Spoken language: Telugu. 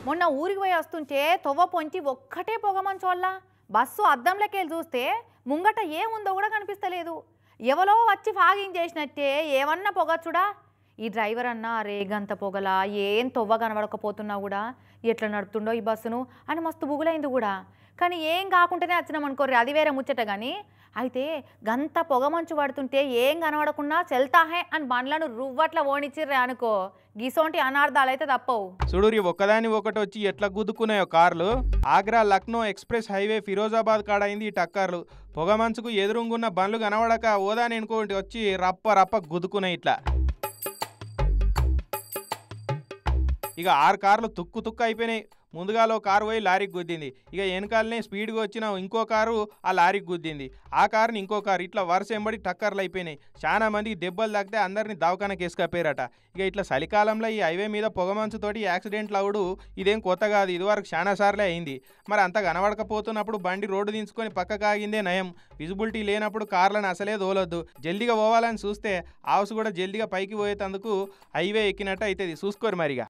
మొన్న ఊరికి పోయి వస్తుంటే తొవ్వ పొంచి ఒక్కటే పొగమంచు వల్ల బస్సు అద్దంలోకెళ్ళి చూస్తే ముంగట ఏముందో కూడా కనిపిస్తలేదు. ఎవరో వచ్చి ఫాగింగ్ చేసినట్టే ఏమన్నా పొగచ్చుడా. ఈ డ్రైవర్ అన్న రేగంత పొగలా ఏం తొవ్వ కనబడకపోతున్నా కూడా ఎట్లా నడుపుతుండో ఈ బస్సును అని మస్తు బుగులైంది కూడా. కానీ ఏం కాకుండానే వచ్చినామనుకోర్రి, అది వేరే ముచ్చట. కానీ అయితే గంత పొగమంచు పడుతుంటే ఏం కనబడకుండా చెల్తాహే అని బండ్లను రువ్వట్ల ఓనిచ్చిర్రే అనుకో, గిసోంటి అనార్థాలు అయితే తప్పవు. చూడురి ఒక్కదాని ఒకటి వచ్చి ఎట్లా గుద్దుకున్నాయో కార్లు. ఆగ్రా లక్నో ఎక్స్ప్రెస్ హైవే ఫిరోజాబాద్ కాడ అయింది ఈ టక్కర్లు. పొగమంచుకు ఎదురుగున్న బండ్లు కనబడక ఓదాని ఇంకోటి వచ్చి రప్ప రప్ప గుద్దుకున్నాయి ఇట్లా. ఇక 6 కార్లు తుక్కు తుక్కు అయిపోయినాయి. ముందుగాలో కారు పోయి లారీకి గుద్దింది. ఇక వెనకాలనే స్పీడ్గా వచ్చిన ఇంకో కారు ఆ లారీకి గుద్దింది. ఆ కారుని ఇంకో కారు ఇట్లా వరుస ఎంబడి టక్కర్లు అయిపోయినాయి. చాలా మందికి దెబ్బలు తాకితే అందరినీ దవాఖానకి వేసుకపోయారట. ఇక ఇట్లా చలికాలంలో ఈ హైవే మీద పొగమంచుతోటి యాక్సిడెంట్లు అవుడు ఇదేం కొత్త కాదు, ఇదివరకు చాలా సార్లే అయింది. మరి అంత కనబడకపోతున్నప్పుడు బండి రోడ్డు దించుకొని పక్కకు ఆగిందే నయం. విజిబిలిటీ లేనప్పుడు కార్లను అసలే తోలొద్దు. జల్దిగా పోవాలని చూస్తే హౌస్ కూడా జల్దిగా పైకి పోయేందుకు హైవే ఎక్కినట్టు అవుతుంది. చూసుకోరు మరిగా.